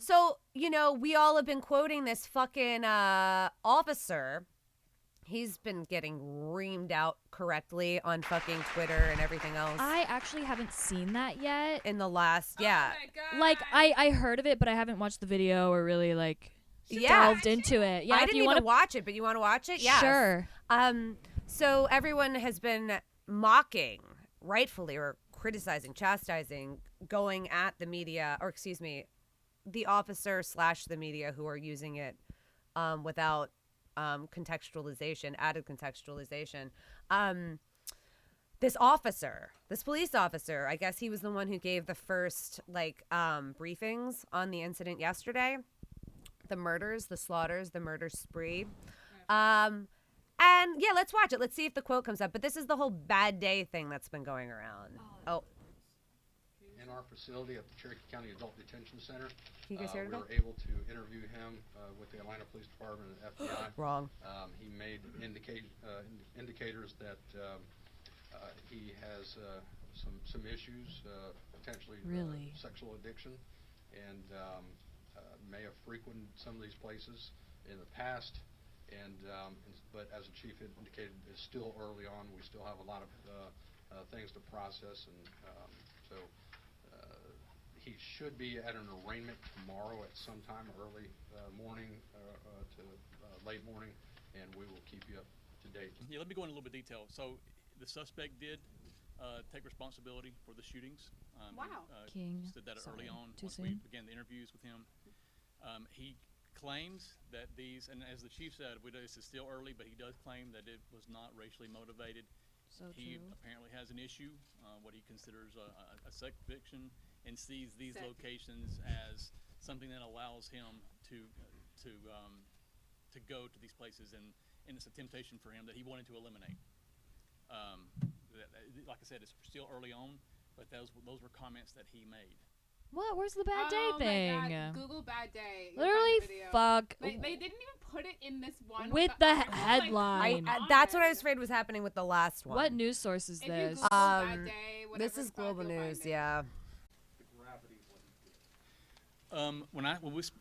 So, we all have been quoting this fucking officer. He's been getting reamed out correctly on fucking Twitter and everything else. I actually haven't seen that yet. In the last, yeah. Oh my God. Like, I heard of it, but I haven't watched the video or really, delved into it. Yeah, I didn't even watch it, but you want to watch it? Yeah. Sure. So everyone has been mocking, rightfully, or criticizing, chastising, going at the media, or excuse me, the officer / the media who are using it without contextualization, added contextualization. This police officer, I guess he was the one who gave the first briefings on the incident yesterday, the murders, the slaughters, the murder spree. And yeah, let's watch it. Let's see if the quote comes up. But this is the whole bad day thing that's been going around. In our facility at the Cherokee County Adult Detention Center, Can you guys hear it? we were able to interview him with the Atlanta Police Department and FBI. Wrong. He made indicators that he has some issues, potentially Really? Sexual addiction, and may have frequented some of these places in the past. But as the chief indicated, it's still early on. We still have a lot of things to process, and so he should be at an arraignment tomorrow at some time early morning to late morning, and we will keep you up to date. Yeah, let me go into a little bit of detail. So the suspect did take responsibility for the shootings. Wow. King. Said that early on Too once soon? we began the interviews with him. He claims that these, and as the chief said, this is still early, but he does claim that it was not racially motivated. So He true. apparently has an issue, what he considers a sex addiction, and sees these Sex. locations as something that allows him to go to these places, and it's a temptation for him that he wanted to eliminate. Like I said, it's still early on, but those were comments that he made. What? Where's the bad day thing? My God. Google bad day. You'll Literally, find the video. fuck. They didn't even put it in this one. With the headline. That's what I was afraid was happening with the last one. What news source is If you this? Google bad day, whatever This is it's called, Global you'll News, find it. yeah. When I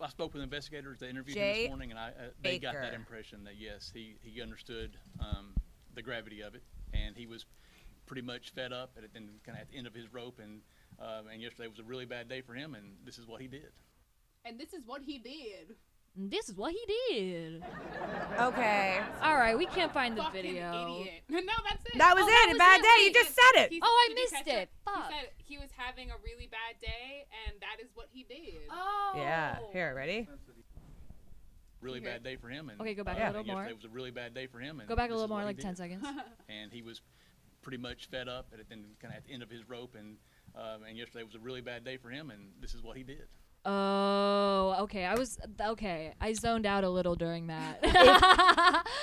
spoke with investigators, they interviewed him Jay this morning, and they got that Baker. impression that yes, he understood the gravity of it, and he was pretty much fed up and kind of at the end of his rope, and yesterday was a really bad day for him, and this is what he did. And this is what he did. This is what he did. Okay. All right, we can't find the Fucking video. idiot. No, that's it. That was Oh, it. A bad day. You just said it. Oh, I Did you missed catch it. He Fuck. said he was having a really bad day, and that is what he did. Oh. Yeah. Here, ready? Really Okay. bad day for him, and Okay, go back a Yeah. little and more. yesterday was a really bad day for him, and Go back a this little is more, what he like 10 did. seconds. And he was pretty much fed up and kind of at the end of his rope, and yesterday was a really bad day for him, and this is what he did. Oh, okay. I zoned out a little during that.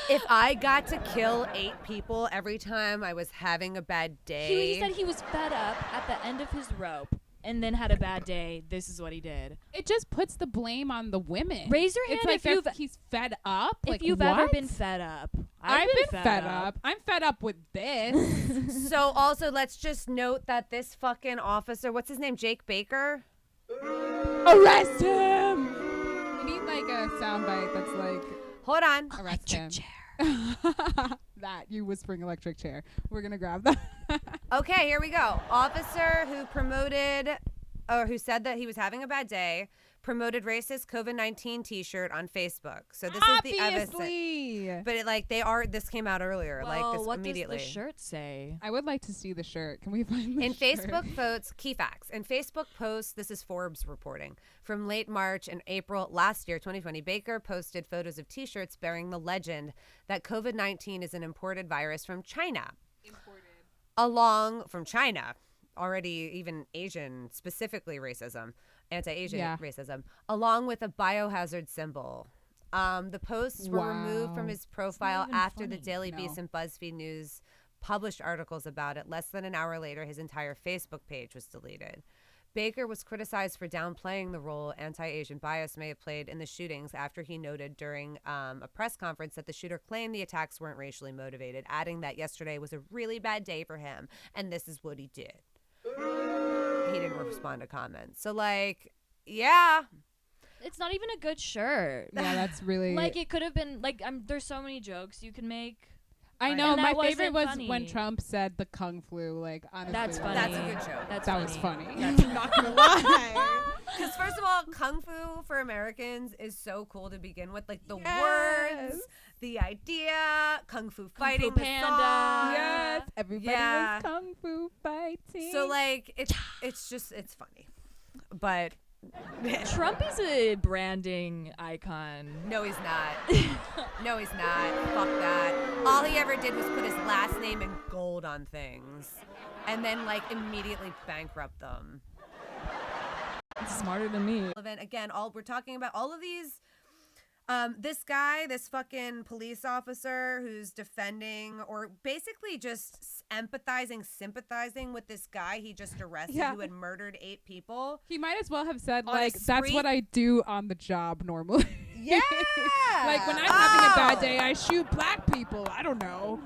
If I got to kill 8 people every time I was having a bad day. He said he was fed up at the end of his rope and then had a bad day. This is what he did. It just puts the blame on the women. Raise your hand It's like if you've he's fed up. if Like, you've ever what? been fed up. I've been fed up. I'm fed up with this. So also, let's just note that this fucking officer, what's his name, Jake Baker? Arrest him! We need like a soundbite that's like, Hold on. arrest him. chair. That, you whispering electric chair. We're gonna grab that. Okay, here we go. Officer who who said that he was having a bad day, promoted racist COVID-19 t-shirt on Facebook. So this is the evidence. Obviously. But this came out earlier, What immediately. does the shirt say? I would like to see the shirt. Can we find the In shirt? Facebook photos, key facts. In Facebook posts, this is Forbes reporting, from late March and April last year, 2020, Baker posted photos of T-shirts bearing the legend that COVID-19 is an imported virus from China. From China, already even Asian, specifically racism, anti-Asian Yeah. racism, along with a biohazard symbol. The posts were removed from Wow. his profile even after the funny. Daily No. Beast and BuzzFeed News published articles about it. Less than an hour later, his entire Facebook page was deleted. Baker was criticized for downplaying the role anti-Asian bias may have played in the shootings after he noted during a press conference that the shooter claimed the attacks weren't racially motivated, adding that yesterday was a really bad day for him, and this is what he did. He didn't respond to comments. So, yeah. it's not even a good shirt. Yeah, that's really. Like it could have been like there's so many jokes you can make. I know. And My that favorite was wasn't when funny. Trump said the kung flu. Like honestly, That's funny. That's a good joke. That's that was funny. funny. I'm not gonna lie. Because first of all, kung fu for Americans is so cool to begin with. Like the Yes. words, the idea, kung fu fighting, Fu the Panda. song. Yes, everybody Yeah. was kung fu fighting. So like it's funny, but Trump is a branding icon. no, he's not. No, he's not. Fuck that. All he ever did was put his last name in gold on things, and then like immediately bankrupt them. Smarter than me. Relevant. Again, we're talking about all of these. This guy, this fucking police officer who's defending or basically just empathizing, sympathizing with this guy he just arrested Yeah. who had murdered 8 people. he might as well have said On a like, "That's spree? what I do on the job normally." Yeah. Like when I'm having a bad day, I shoot black people. I don't know.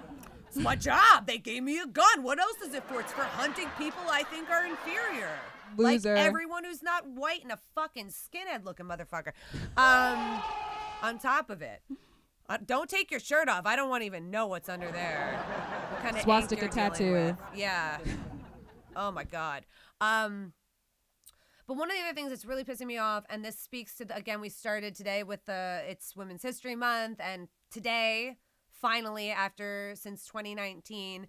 It's my job. They gave me a gun. What else is it for? It's for hunting people I think are inferior. Loser. Like everyone who's not white and a fucking skinhead looking motherfucker. On top of it. Don't take your shirt off. I don't want to even know what's under there. What kind of Swastika ink you're dealing tattoo. with. Yeah. Oh my God. But one of the other things that's really pissing me off, and this speaks to again, we started today with it's Women's History Month, and today, finally, since 2019,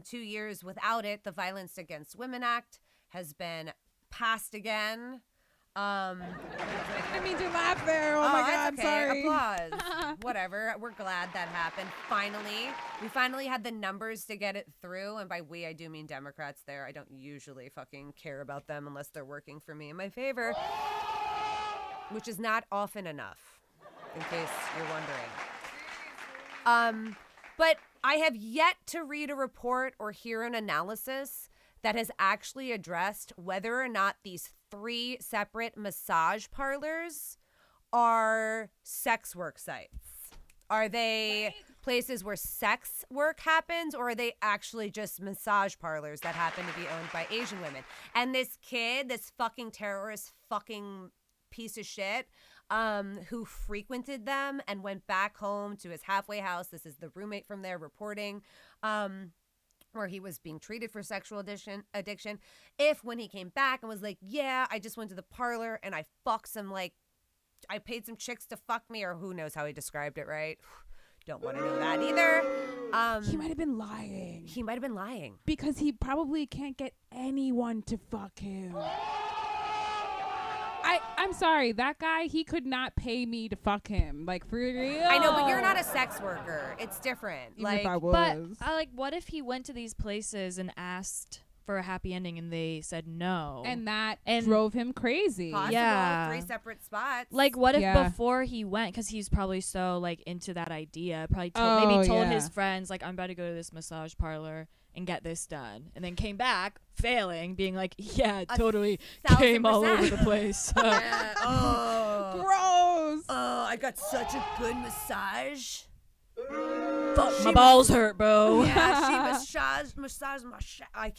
2 years without it, the Violence Against Women Act has been passed again. I didn't mean to laugh there. Oh, my God, that's okay. sorry. Applause. Whatever. We're glad that happened. Finally, we finally had the numbers to get it through, and by we, I do mean Democrats. There, I don't usually fucking care about them unless they're working for me in my favor, which is not often enough, in case you're wondering. But I have yet to read a report or hear an analysis that has actually addressed whether or not these 3 separate massage parlors are sex work sites. Are they places where sex work happens, or are they actually just massage parlors that happen to be owned by Asian women? And this kid, this fucking terrorist fucking piece of shit, who frequented them and went back home to his halfway house. This is the roommate from there reporting. Where he was being treated for sexual addiction. If when he came back and was like, yeah, I just went to the parlor and I fucked some, like, I paid some chicks to fuck me, or who knows how he described it, right? Don't want to know that either. He might have been lying. He might have been lying. Because he probably can't get anyone to fuck him. I'm sorry, that guy, he could not pay me to fuck him. Like, for real. I know, but you're not a sex worker. It's different. Even if I was. But what if he went to these places and asked for a happy ending and they said no? And that And- drove him crazy. possible. Yeah. 3 separate spots. Like, what if Yeah. before he went, because he's probably so, like, into that idea, probably Oh, maybe told yeah. his friends, like, I'm about to go to this massage parlor and get this done. And then came back, failing, being like, yeah, it totally 1,000%. came all over the place. Yeah. Oh. Gross. Oh, I got such a good massage. Fuck, my balls hurt, bro. Yeah, she massaged my I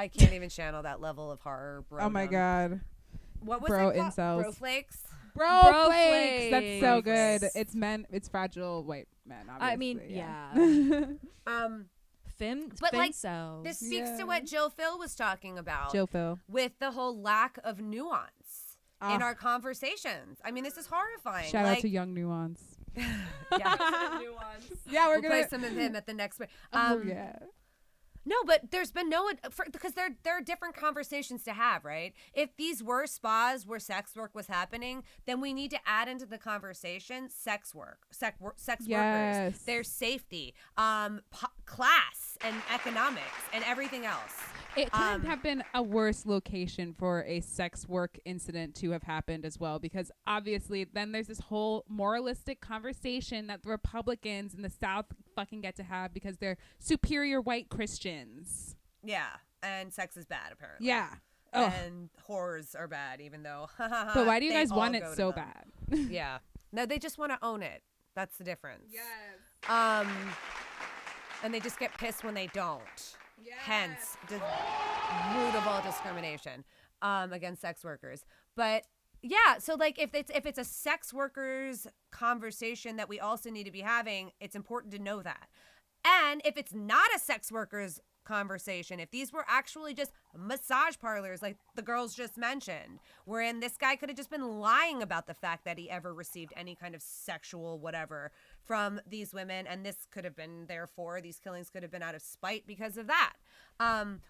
can't even channel that level of horror, bro. Oh, my God. What was Bro it called? incels. Bro flakes? Bro flakes. That's so Flakes. good. It's fragile white men, obviously. I mean, yeah. But, like, cells. This speaks Yeah. to what Jill Phil was talking about Jill Phil. with the whole lack of nuance in Ah. our conversations. I mean, this is horrifying. Shout like, out to Young Nuance. yeah. Yeah, We'll play some of him at the next one. Oh, yeah. No, but there's been because there are different conversations to have, right? If these were spas where sex work was happening, then we need to add into the conversation sex Yes. workers, their safety, class and economics and everything else. It couldn't have been a worse location for a sex work incident to have happened as well, because obviously then there's this whole moralistic conversation that the Republicans in the South fucking get to have because they're superior white Christians. Yeah, and sex is bad apparently. Yeah. Ugh. And whores are bad, even though. But why do you they guys all want it go to so them. bad? Yeah. No, they just want to own it. That's the difference. Yes. And they just get pissed when they don't. Hence, the root of all discrimination against sex workers. But Yeah, so like if it's a sex workers conversation that we also need to be having, it's important to know that. And if it's not a sex workers conversation, if these were actually just massage parlors like the girls just mentioned, wherein this guy could have just been lying about the fact that he ever received any kind of sexual whatever from these women, and this could have been therefore these killings could have been out of spite because of that.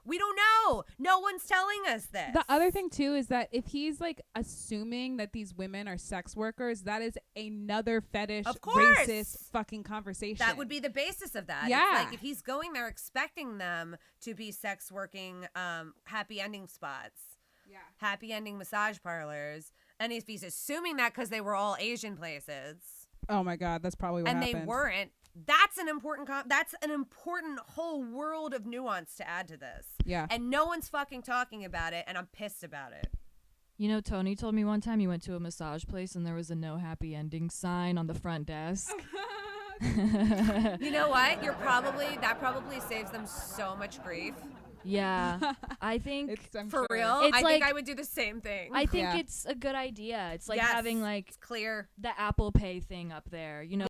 We don't know. No one's telling us this. The other thing too is that if he's like assuming that these women are sex workers, that is another fetish, Of course. racist fucking conversation. That would be the basis of that. Yeah. It's like if he's going there expecting them to be sex working happy ending spots, happy ending massage parlors, and if he's assuming that because they were all Asian places Oh my God, that's probably what and happened. they weren't, that's an important that's an important whole world of nuance to add to this. Yeah. And no one's fucking talking about it, and I'm pissed about it. You know, Tony told me one time he went to a massage place and there was a no happy ending sign on the front desk. You know what? That probably saves them so much grief. Yeah, I think I'm For sure. real, It's I think like- I would do the same thing. I think Yeah. it's a good idea. It's like Yes, having like it's clear. the Apple Pay thing up there, you know.